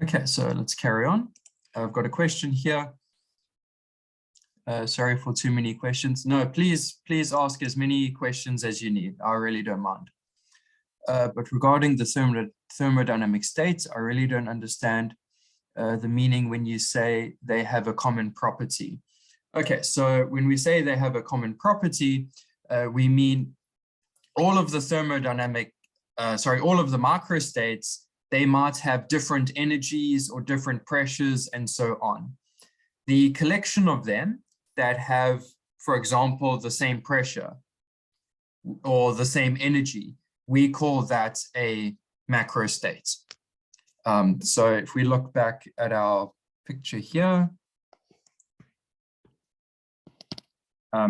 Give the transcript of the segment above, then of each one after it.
Okay, so let's carry on. I've got a question here. Sorry for too many questions. No, please ask as many questions as you need. I really don't mind. But regarding the thermodynamic states, I really don't understand the meaning when you say they have a common property. Okay, so when we say they have a common property, we mean all of the all of the microstates, they might have different energies or different pressures and so on. The collection of them that have, for example, the same pressure or the same energy, we call that a macrostate. So if we look back at our picture here,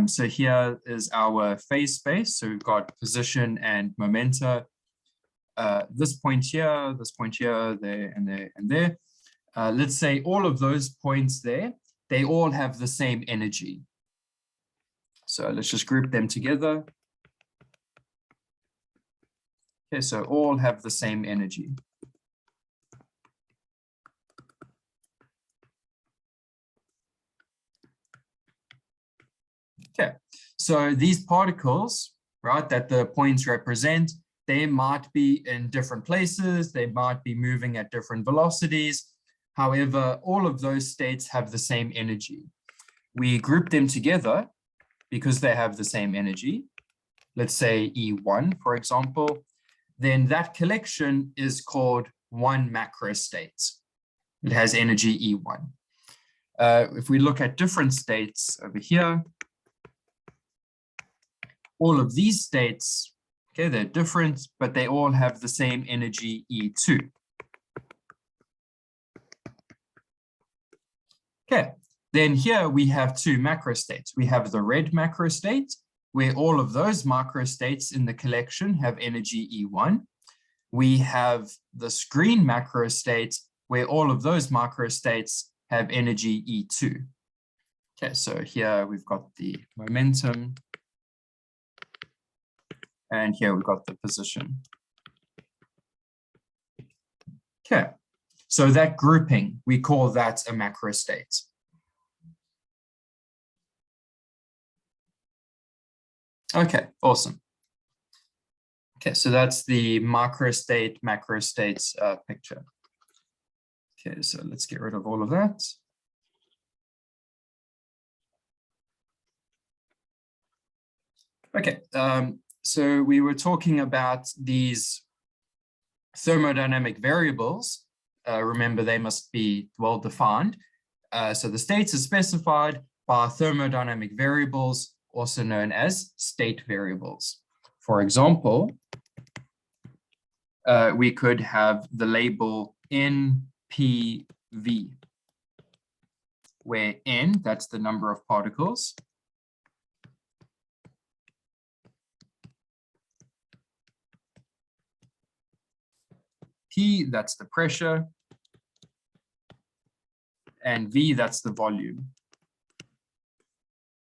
so here is our phase space. So we've got position and momenta. This point here, there, and there, and there. Let's say all of those points there, they all have the same energy. So let's just group them together. Okay, so all have the same energy. Okay, so these particles, right, that the points represent, they might be in different places, they might be moving at different velocities. However, all of those states have the same energy. We group them together because they have the same energy. Let's say E1, for example. Then that collection is called one macrostate. It has energy E1. If we look at different states over here, all of these states, okay, they're different, but they all have the same energy E2. Okay, then here we have two macrostates. We have the red macrostate, where all of those macrostates in the collection have energy E1. We have this green macrostate, where all of those macrostates have energy E2. Okay, so here we've got the momentum. And here we've got the position. Okay, so that grouping, we call that a macrostate. Okay, awesome. Okay, so that's the macrostate picture. Okay, so let's get rid of all of that. Okay, so we were talking about these thermodynamic variables. Remember, they must be well defined. So the states are specified by thermodynamic variables, also known as state variables. For example, we could have the label NPV, where N, that's the number of particles. P, that's the pressure. And V, that's the volume.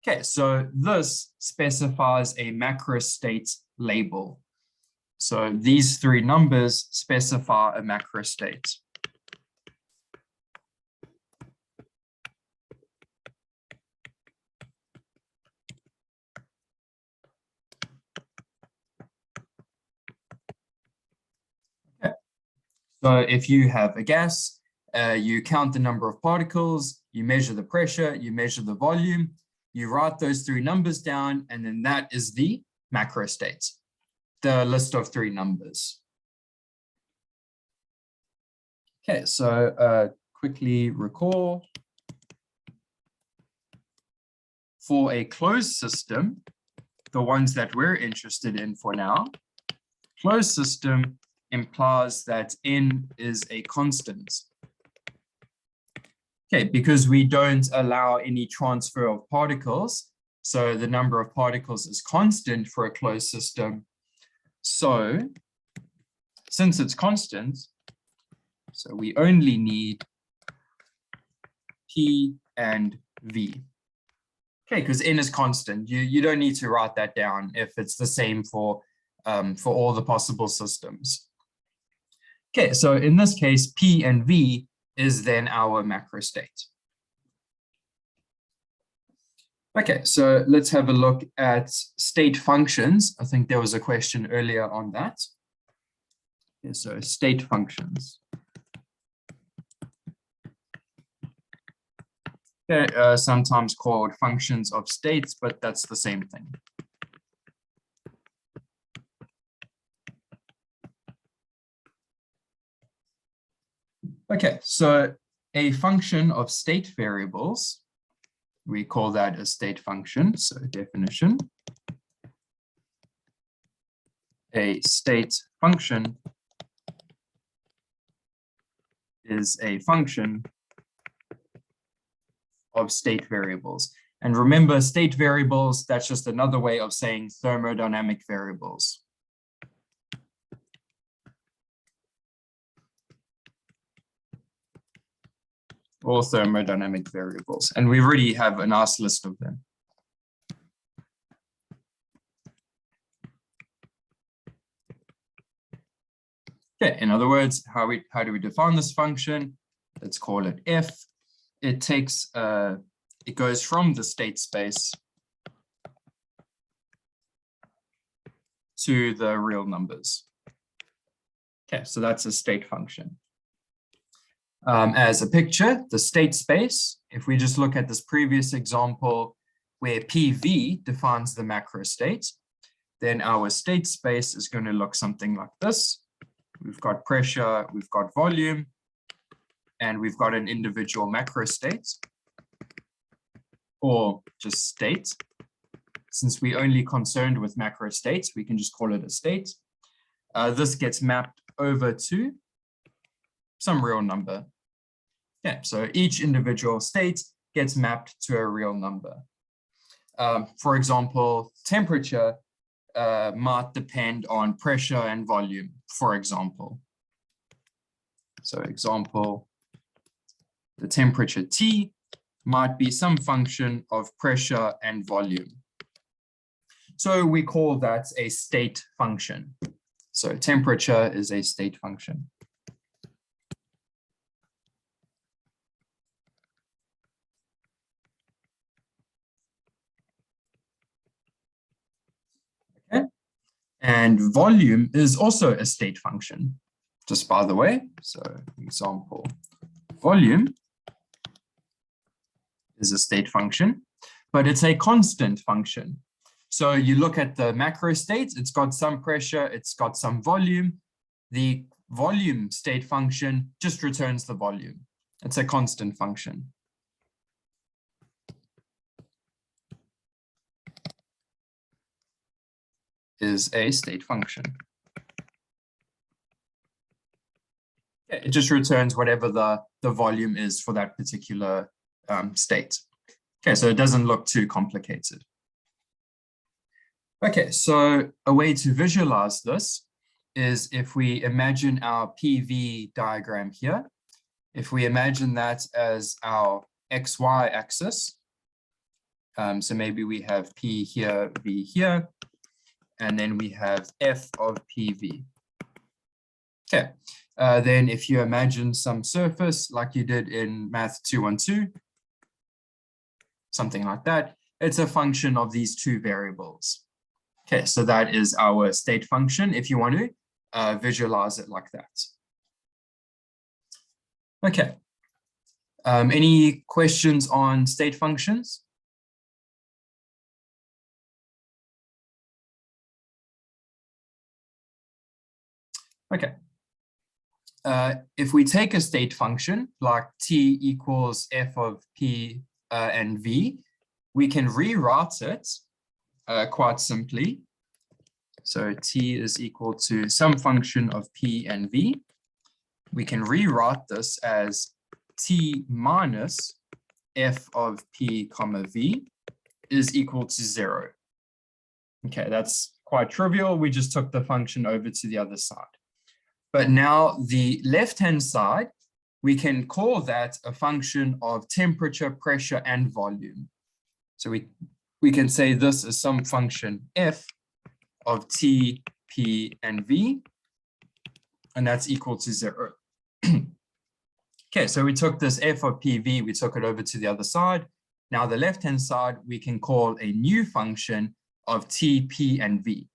Okay, so this specifies a macrostate label. So these three numbers specify a macrostate. Okay. So if you have a gas, you count the number of particles, you measure the pressure, you measure the volume, you write those three numbers down, and then that is the macrostate, the list of three numbers. Okay, so quickly recall. For a closed system, the ones that we're interested in for now, closed system implies that N is a constant. Okay, because we don't allow any transfer of particles, so the number of particles is constant for a closed system. So since it's constant, so we only need P and V. Okay, because N is constant. You don't need to write that down if it's the same for all the possible systems. Okay, so in this case, P and V is then our macro state. Okay, so let's have a look at state functions. I think there was a question earlier on that. Okay, so state functions. Okay, sometimes called functions of states, but that's the same thing. Okay, so a function of state variables, we call that a state function. So definition, a state function is a function of state variables. And remember, state variables, that's just another way of saying thermodynamic variables. Or thermodynamic variables. And we already have a nice list of them. Okay, in other words, how do we define this function? Let's call it f. It takes, it goes from the state space to the real numbers. Okay, so that's a state function. As a picture, the state space, if we just look at this previous example where PV defines the macro state, then our state space is going to look something like this. We've got pressure, we've got volume, and we've got an individual macro state, or just state. Since we're only concerned with macro states, we can just call it a state. This gets mapped over to some real number. Yeah, so each individual state gets mapped to a real number. For example, temperature might depend on pressure and volume, for example. So example, the temperature T might be some function of pressure and volume. So we call that a state function. So temperature is a state function. Okay. And volume is also a state function, just by the way. So example, volume is a state function, but it's a constant function. So you look at the macro states, it's got some pressure, it's got some volume. The volume state function just returns the volume. It's a constant function. Is a state function. It just returns whatever the volume is for that particular state. Okay, so it doesn't look too complicated. Okay, so a way to visualize this is if we imagine our PV diagram here, if we imagine that as our XY axis, so maybe we have P here, V here, and then we have F of PV. Okay, then if you imagine some surface like you did in Math 212, something like that, it's a function of these two variables. Okay, so that is our state function if you want to visualize it like that. Okay, any questions on state functions? Okay. If we take a state function like t equals f of p and v, we can rewrite it quite simply. So t is equal to some function of p and v. We can rewrite this as t minus f of p comma v is equal to 0. Okay, that's quite trivial. We just took the function over to the other side. But now the left-hand side, we can call that a function of temperature, pressure, and volume. So we can say this is some function f of t, p, and v. and that's equal to 0. Okay, so we took this f of PV, we took it over to the other side. Now the left-hand side, we can call a new function of T, P, and V.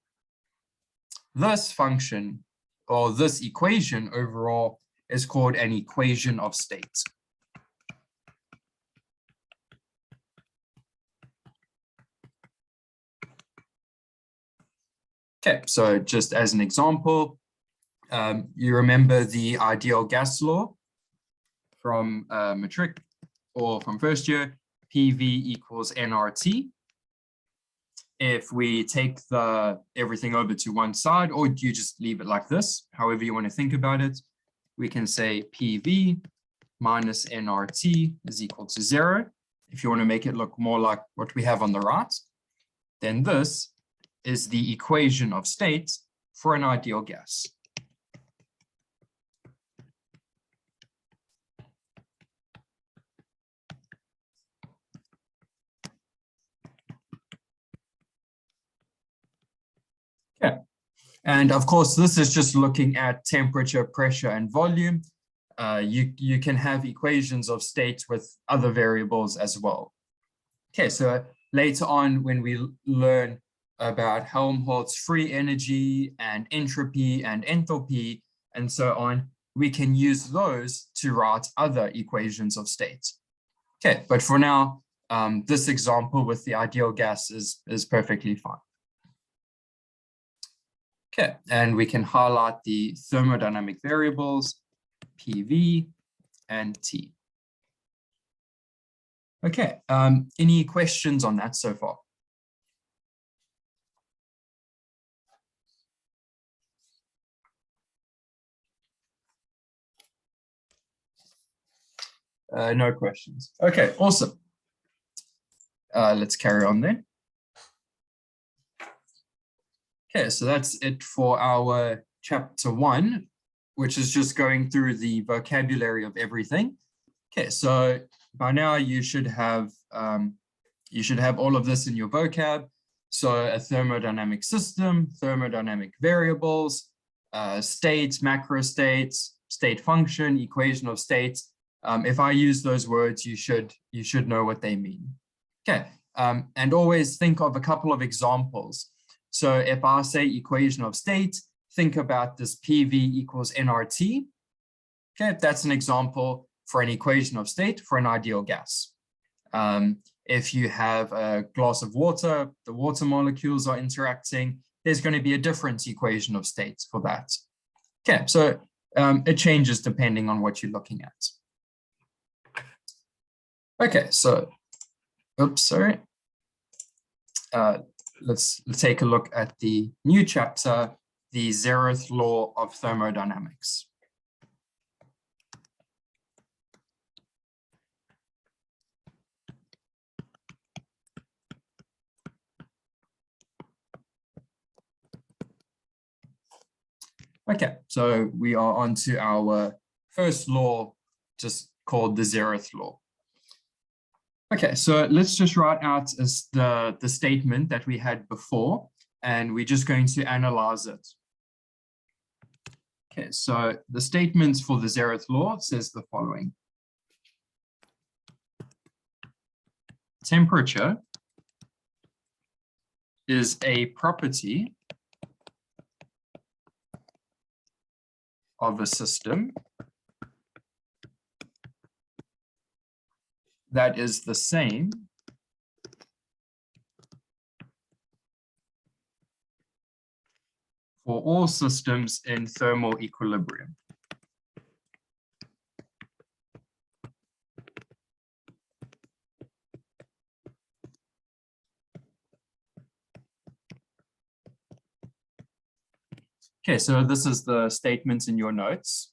This function, or this equation overall, is called an equation of state. Okay, so just as an example, you remember the ideal gas law from matric or from first year, PV equals nRT. If we take everything over to one side, or you just leave it like this, however you want to think about it, we can say PV minus nRT is equal to 0. If you want to make it look more like what we have on the right, then this is the equation of state for an ideal gas. Okay, and of course, this is just looking at temperature, pressure, and volume. You can have equations of state with other variables as well. Okay, so later on, when we learn about Helmholtz free energy and entropy and enthalpy and so on, we can use those to write other equations of state. Okay, but for now, this example with the ideal gas is perfectly fine. Okay, and we can highlight the thermodynamic variables, PV and T. Okay, any questions on that so far? No questions. Okay, awesome. Let's carry on then. Okay, so that's it for our chapter 1, which is just going through the vocabulary of everything. Okay, so by now you should have all of this in your vocab. So a thermodynamic system, thermodynamic variables, states, macro states, state function, equation of states. If I use those words, you should know what they mean. Okay, and always think of a couple of examples. So if I say equation of state, think about this PV equals nRT. Okay, that's an example for an equation of state for an ideal gas. If you have a glass of water, the water molecules are interacting, there's going to be a different equation of state for that. Okay, so it changes depending on what you're looking at. Okay, so, oops, sorry. Let's take a look at the new chapter, the 0th law of thermodynamics. Okay, so we are on to our first law, just called the 0th law. Okay, so let's just write out as the statement that we had before, and we're just going to analyze it. Okay, so the statement for the 0th law says the following. Temperature is a property of a system that is the same for all systems in thermal equilibrium. Okay, so this is the statement in your notes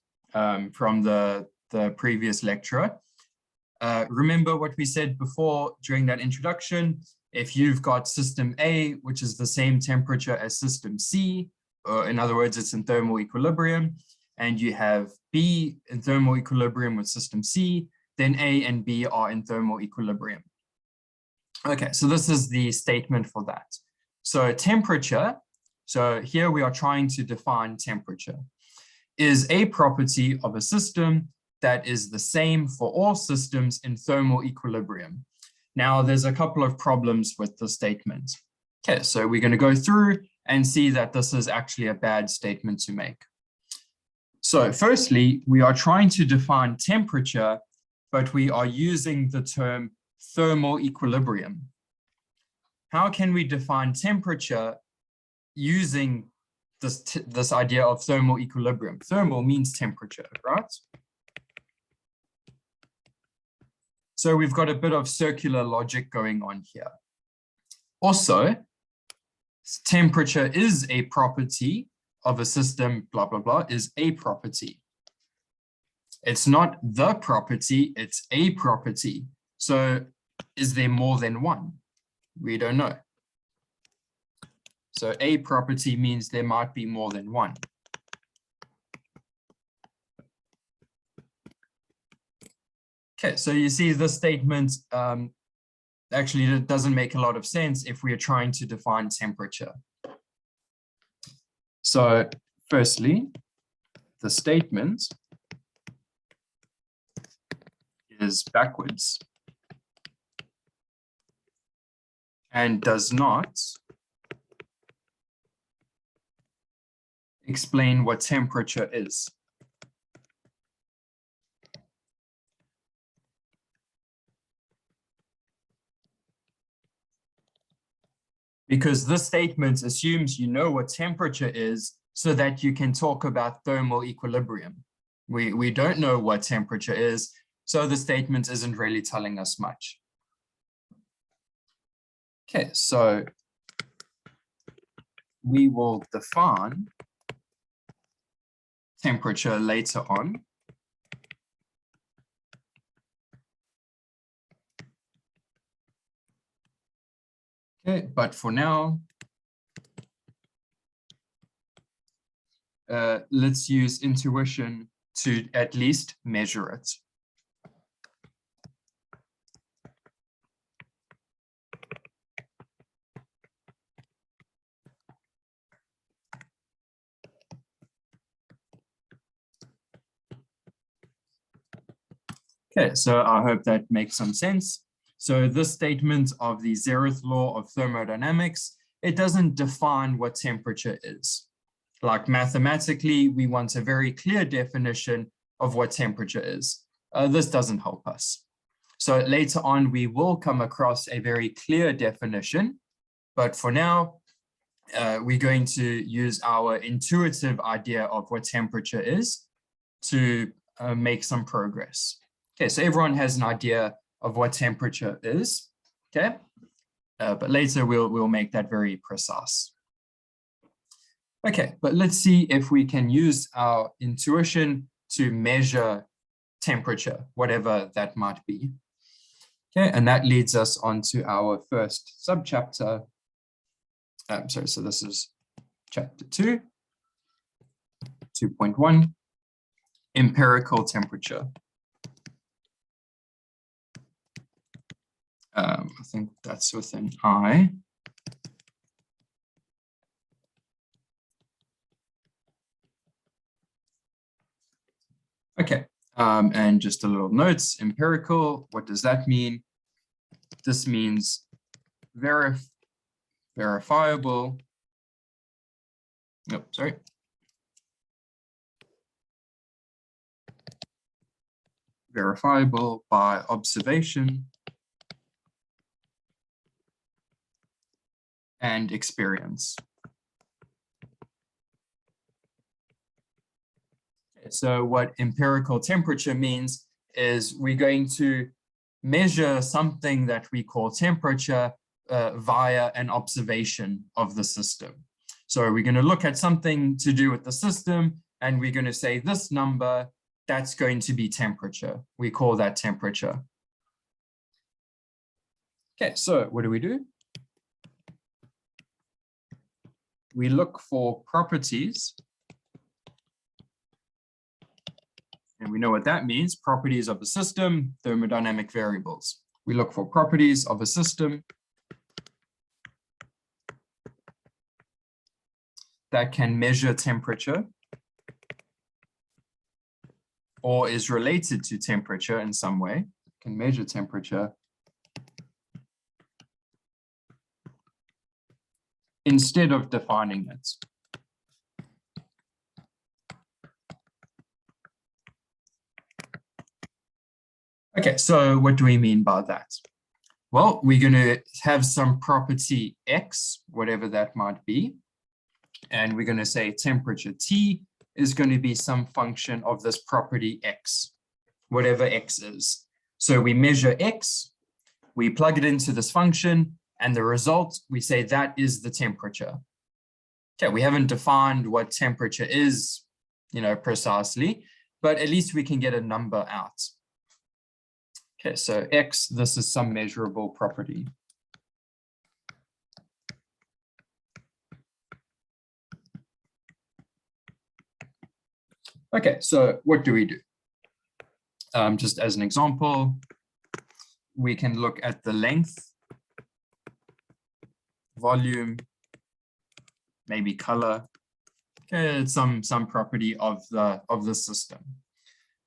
from the previous lecture. Remember what we said before during that introduction. If you've got system A, which is the same temperature as system C, or in other words, it's in thermal equilibrium, and you have B in thermal equilibrium with system C, then A and B are in thermal equilibrium. Okay, so this is the statement for that. So temperature, so here we are trying to define temperature. is a property of a system that is the same for all systems in thermal equilibrium. Now, there's a couple of problems with the statement. Okay, so we're going to go through and see that this is actually a bad statement to make. So firstly, we are trying to define temperature, but we are using the term thermal equilibrium. How can we define temperature using this idea of thermal equilibrium? Thermal means temperature, right? So we've got a bit of circular logic going on here. Also, temperature is a property of a system, blah, blah, blah, is a property. It's not the property, it's a property. So is there more than one? We don't know. So a property means there might be more than one. Okay, so you see this statement actually doesn't make a lot of sense if we are trying to define temperature. So firstly, the statement is backwards and does not explain what temperature is. Because this statement assumes you know what temperature is so that you can talk about thermal equilibrium. We don't know what temperature is, so the statement isn't really telling us much. Okay, so we will define temperature later on. Okay, but for now, let's use intuition to at least measure it. Okay, so I hope that makes some sense. So this statement of the 0th law of thermodynamics, it doesn't define what temperature is. Like mathematically, we want a very clear definition of what temperature is. This doesn't help us. So later on, we will come across a very clear definition. But for now, we're going to use our intuitive idea of what temperature is to make some progress. Okay, so everyone has an idea of what temperature is, okay? But later we'll make that very precise. Okay, but let's see if we can use our intuition to measure temperature, whatever that might be. Okay, and that leads us on to our first subchapter. Sorry, so this is chapter 2, 2.1, empirical temperature. I think that's with an I. Okay, and just a little notes, empirical, what does that mean? This means verifiable. Nope, sorry. Verifiable by observation and experience. So what empirical temperature means is we're going to measure something that we call temperature via an observation of the system. So we're going to look at something to do with the system, and we're going to say this number, that's going to be temperature. We call that temperature. Okay, so what do? We look for properties, and we know what that means, properties of a system, thermodynamic variables. We look for properties of a system that can measure temperature or is related to temperature in some way, can measure temperature, instead of defining it. Okay, so what do we mean by that? Well, we're going to have some property X, whatever that might be, and we're going to say temperature T is going to be some function of this property X, whatever X is. So we measure X, we plug it into this function, and the result, we say that is the temperature. Okay, we haven't defined what temperature is, precisely, but at least we can get a number out. Okay, so X, this is some measurable property. Okay, so what do we do? Just as an example, we can look at the length, volume, maybe color. Okay, it's some property of the system.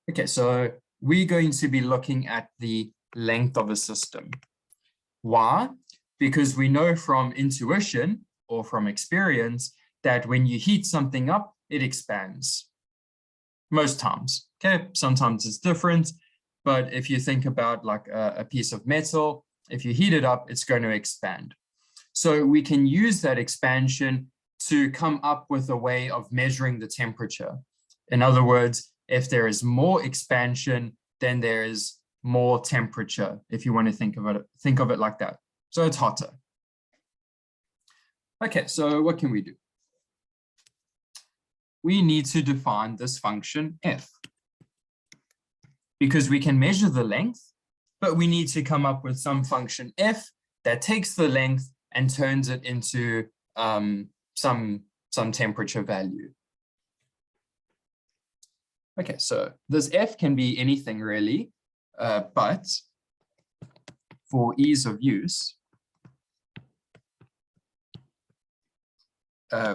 Okay, so we're going to be looking at the length of a system. Why? Because we know from intuition or from experience that when you heat something up, it expands. Most times, okay? Sometimes it's different, but if you think about like a piece of metal, if you heat it up, it's going to expand. So we can use that expansion to come up with a way of measuring the temperature. In other words, if there is more expansion, then there is more temperature, if you want to think of it like that. So it's hotter. Okay, so what can we do? We need to define this function f, because we can measure the length, but we need to come up with some function f that takes the length and turns it into some temperature value. Okay, so this f can be anything really, but for ease of use,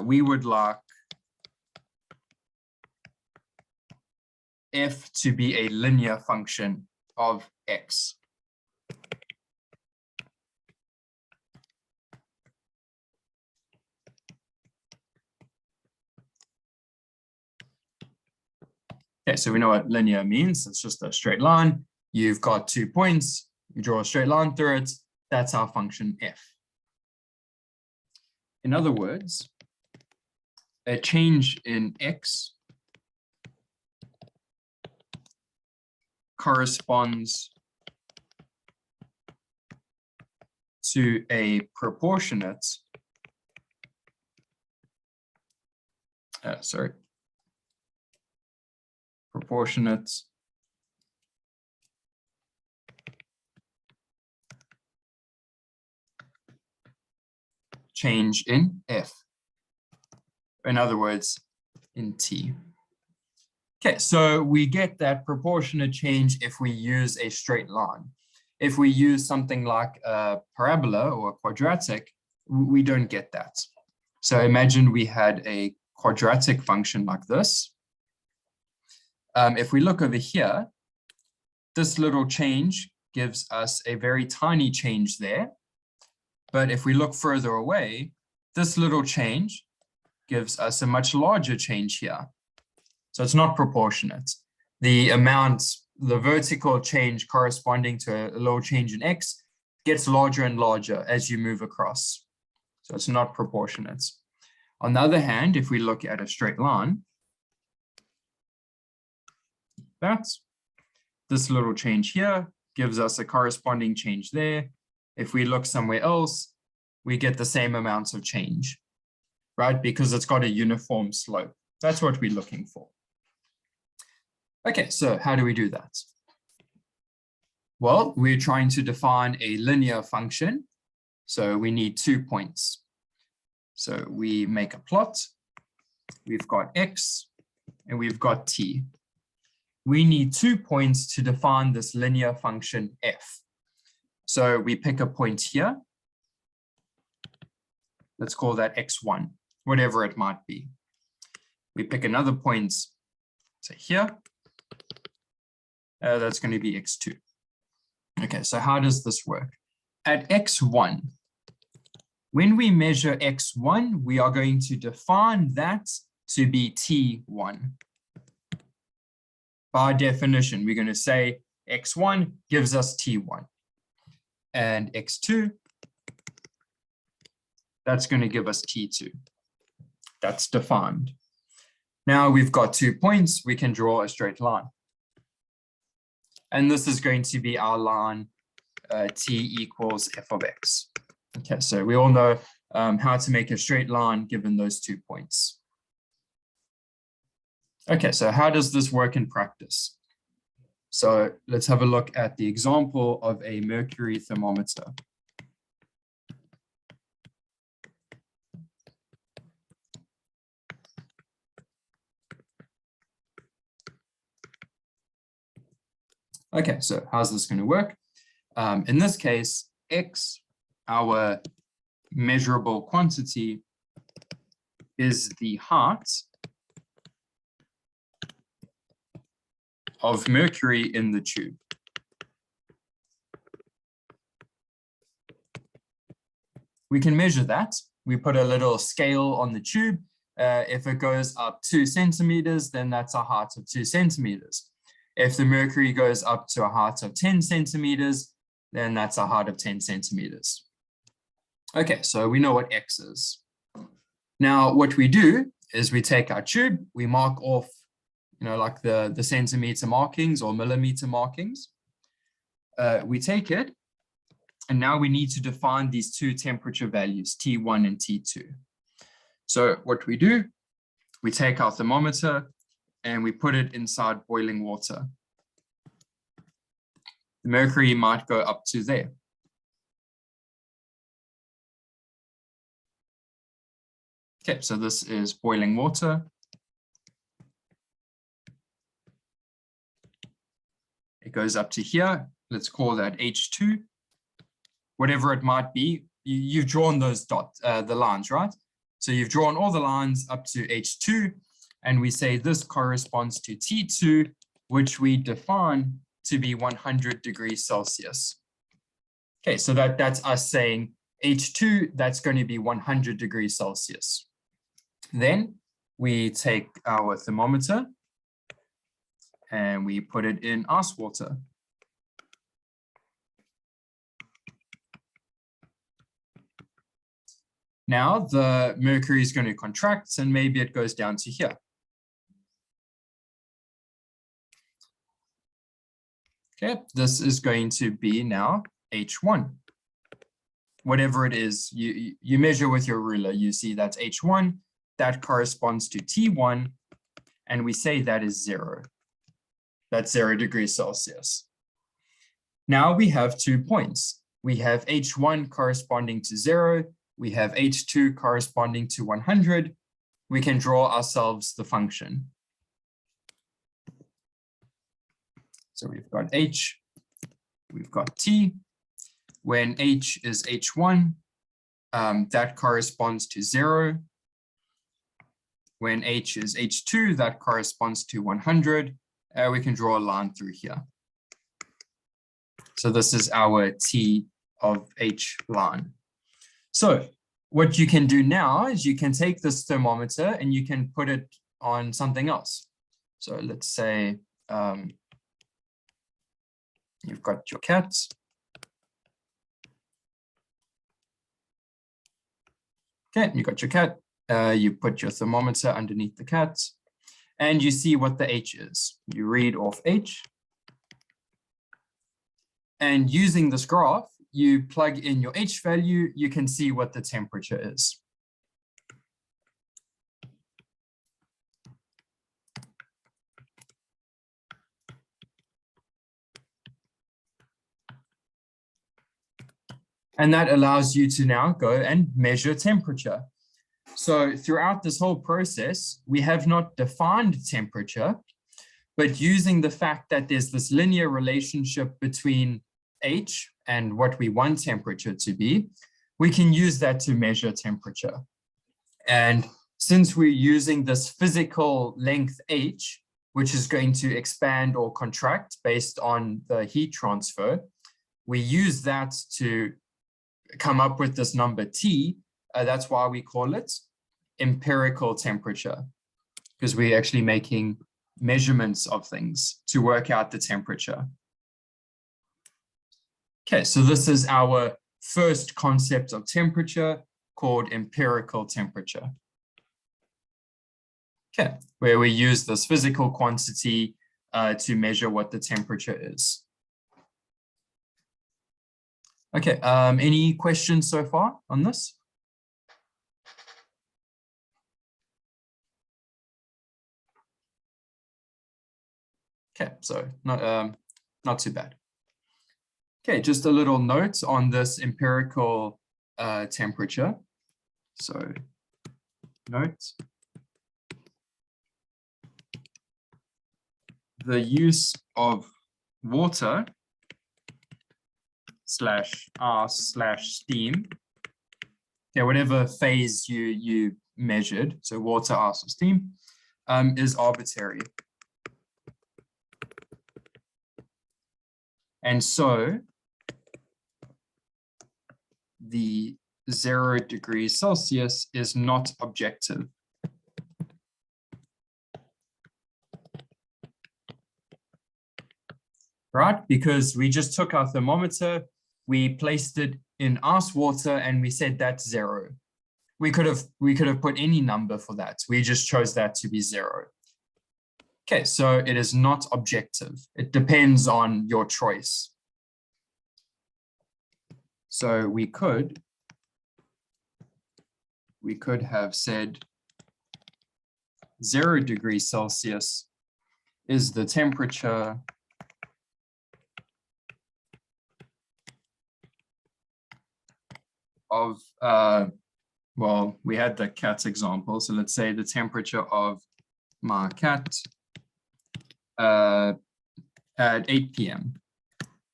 we would like f to be a linear function of x. Okay, so we know what linear means. It's just a straight line. You've got 2 points. You draw a straight line through it. That's our function f. In other words, a change in x corresponds to a proportionate, proportionate change in f. In other words, in t. Okay, so we get that proportionate change if we use a straight line. If we use something like a parabola or a quadratic, we don't get that. So imagine we had a quadratic function like this. If we look over here, this little change gives us a very tiny change there. But if we look further away, this little change gives us a much larger change here. So it's not proportionate. The amount, the vertical change corresponding to a little change in x gets larger and larger as you move across. So it's not proportionate. On the other hand, if we look at a straight line, this little change here gives us a corresponding change there. If we look somewhere else, we get the same amounts of change, right? Because it's got a uniform slope. That's what we're looking for. Okay, so how do we do that? Well, we're trying to define a linear function. So we need 2 points. So we make a plot. We've got x and we've got t. We need 2 points to define this linear function f. So we pick a point here. Let's call that x1, whatever it might be. We pick another point, say here, That's going to be x2. Okay, so how does this work? At x1, when we measure x1, we are going to define that to be T1. By definition, we're going to say x1 gives us T1. And x2, that's going to give us T2. That's defined. Now we've got 2 points, we can draw a straight line. And this is going to be our line t equals f of x. Okay, so we all know how to make a straight line given those 2 points. Okay, so how does this work in practice? So let's have a look at the example of a mercury thermometer. Okay, so how's this going to work? In this case, X, our measurable quantity, is the height of mercury in the tube. We can measure that. We put a little scale on the tube. If it goes up 2 centimeters, then that's a height of 2 centimeters. If the mercury goes up to a height of 10 centimeters, then that's a height of 10 centimeters. Okay, so we know what X is. Now, what we do is we take our tube, we mark off, like the centimeter markings or millimeter markings. We take it, and now we need to define these 2 temperature values, T1 and T2. So what we do, we take our thermometer and we put it inside boiling water. The mercury might go up to there. Okay, so this is boiling water. It goes up to here. Let's call that H2. Whatever it might be, you've drawn those dots, the lines, right? So you've drawn all the lines up to H2, and we say this corresponds to T2, which we define to be 100 degrees Celsius. Okay, so that's us saying H2, that's going to be 100 degrees Celsius. Then we take our thermometer and we put it in ice water. Now the mercury is going to contract and maybe it goes down to here. Okay, this is going to be now H1. Whatever it is, you measure with your ruler, you see that's H1, that corresponds to T1, and we say that is 0. That's 0 degrees Celsius. Now we have 2 points. We have H1 corresponding to 0, we have H2 corresponding to 100. We can draw ourselves the function. So we've got H, we've got T. When H is H1, that corresponds to 0. When H is H2, that corresponds to 100. We can draw a line through here. So this is our T of H line. So what you can do now is you can take this thermometer and you can put it on something else. So let's say you've got your cat. Okay, you got your cat. You put your thermometer underneath the cat and you see what the H is. You read off H. And using this graph, you plug in your H value, you can see what the temperature is. And that allows you to now go and measure temperature. So throughout this whole process, we have not defined temperature, but using the fact that there's this linear relationship between H and what we want temperature to be, we can use that to measure temperature. And since we're using this physical length H, which is going to expand or contract based on the heat transfer. We use that to come up with this number T. That's why we call it empirical temperature, because we're actually making measurements of things to work out the temperature. Okay, so this is our first concept of temperature, called empirical temperature. Okay, where we use this physical quantity to measure what the temperature is. Okay, any questions so far on this? Okay, so not too bad. Okay, just a little note on this empirical temperature. So note, the use of water /ice/steam, okay, whatever phase you measured, so water, ice, or steam, is arbitrary. And so the 0 degrees Celsius is not objective. Right? Because we just took our thermometer, we placed it in ice water, and we said that's 0. We could have put any number for that. We just chose that to be 0. Okay, so it is not objective. It depends on your choice. So we could have said 0 degrees Celsius is the temperature of, well, we had the cat's example. So let's say the temperature of my cat at 8 p.m.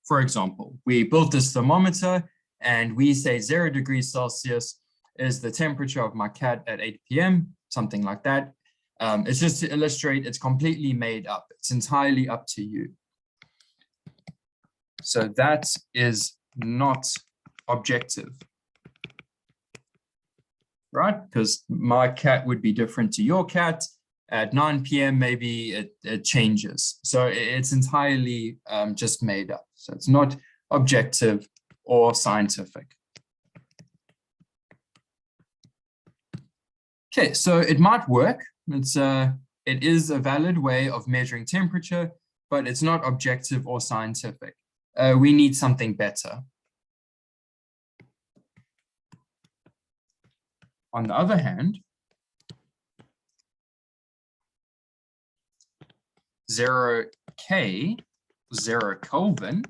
For example, we built this thermometer and we say 0 degrees Celsius is the temperature of my cat at 8 p.m., something like that. It's just to illustrate, it's completely made up. It's entirely up to you. So that is not objective, right? Because my cat would be different to your cat. At 9 p.m., maybe it changes. So it's entirely just made up. So it's not objective or scientific. Okay, so it might work. It is a valid way of measuring temperature, but it's not objective or scientific. We need something better. On the other hand, 0K, 0 Kelvin,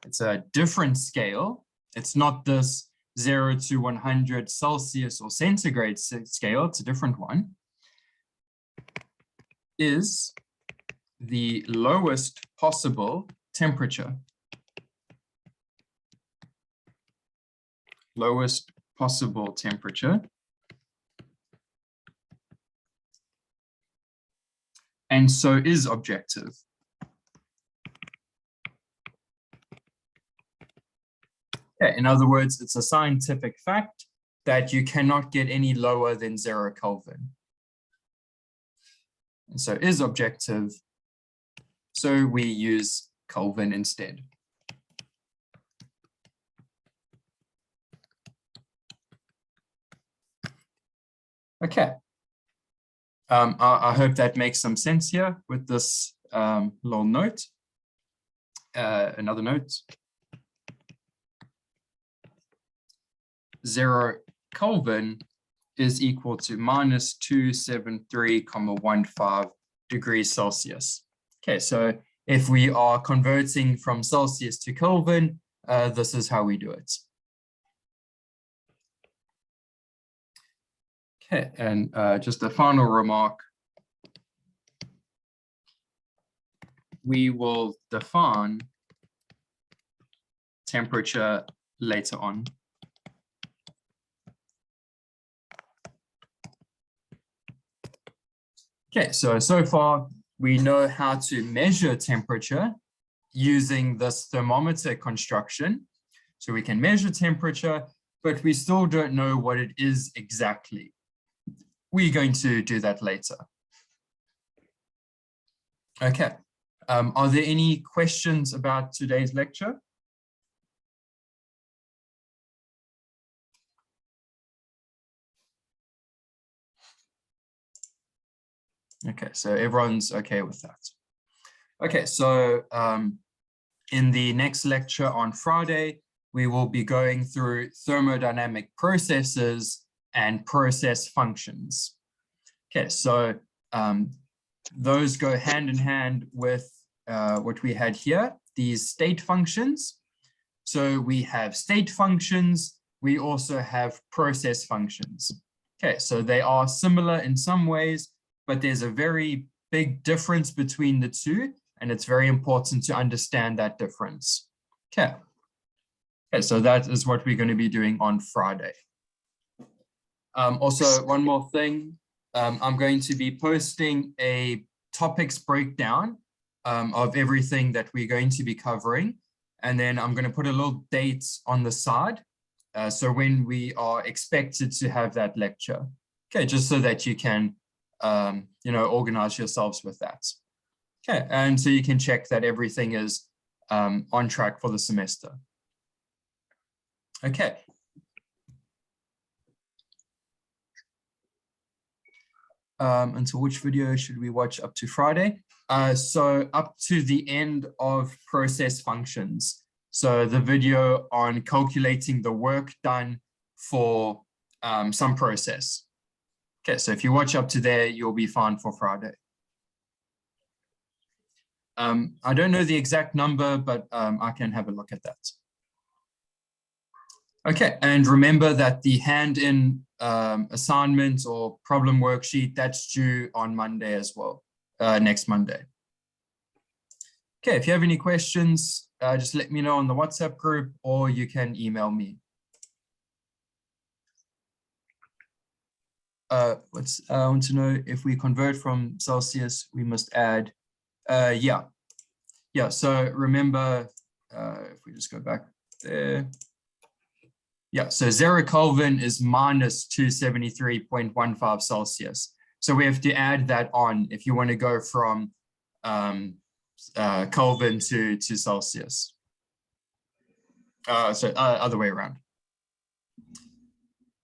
it's a different scale. It's not this 0 to 100 Celsius or centigrade scale, it's a different one, is the lowest possible temperature. Lowest possible temperature. And so is objective. Okay, in other words, it's a scientific fact that you cannot get any lower than 0 Kelvin. And so is objective. So we use Kelvin instead. Okay. I hope that makes some sense here with this little note. Another note. 0 Kelvin is equal to minus 273,15 degrees Celsius. Okay, so if we are converting from Celsius to Kelvin, this is how we do it. Okay, and just a final remark. We will define temperature later on. Okay, so far we know how to measure temperature using this thermometer construction. So we can measure temperature, but we still don't know what it is exactly. We're going to do that later. Okay. Are there any questions about today's lecture? Okay, so everyone's okay with that. Okay, so in the next lecture on Friday, we will be going through thermodynamic processes and process functions. Okay, so those go hand in hand with what we had here, these state functions. So we have state functions, we also have process functions. Okay, so they are similar in some ways, but there's a very big difference between the two, and it's very important to understand that difference. Okay. Okay, so that is what we're going to be doing on Friday. Also, one more thing, I'm going to be posting a topics breakdown of everything that we're going to be covering. And then I'm going to put a little date on the side. So when we are expected to have that lecture. Okay, just so that you can, organize yourselves with that. Okay, and so you can check that everything is on track for the semester. Okay. Until which video should we watch up to Friday? So up to the end of process functions. So the video on calculating the work done for some process. Okay, so if you watch up to there, you'll be fine for Friday. I don't know the exact number, but I can have a look at that. Okay, and remember that the hand-in assignment or problem worksheet, that's due on Monday as well, next Monday. Okay, if you have any questions, just let me know on the WhatsApp group or you can email me. I want to know if we convert from Celsius, we must add, yeah, so remember, if we just go back there. Yeah, so 0 Kelvin is minus 273.15 Celsius. So we have to add that on if you want to go from Kelvin to Celsius. So other way around.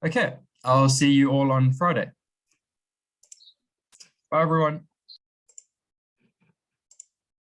Okay, I'll see you all on Friday. Bye, everyone.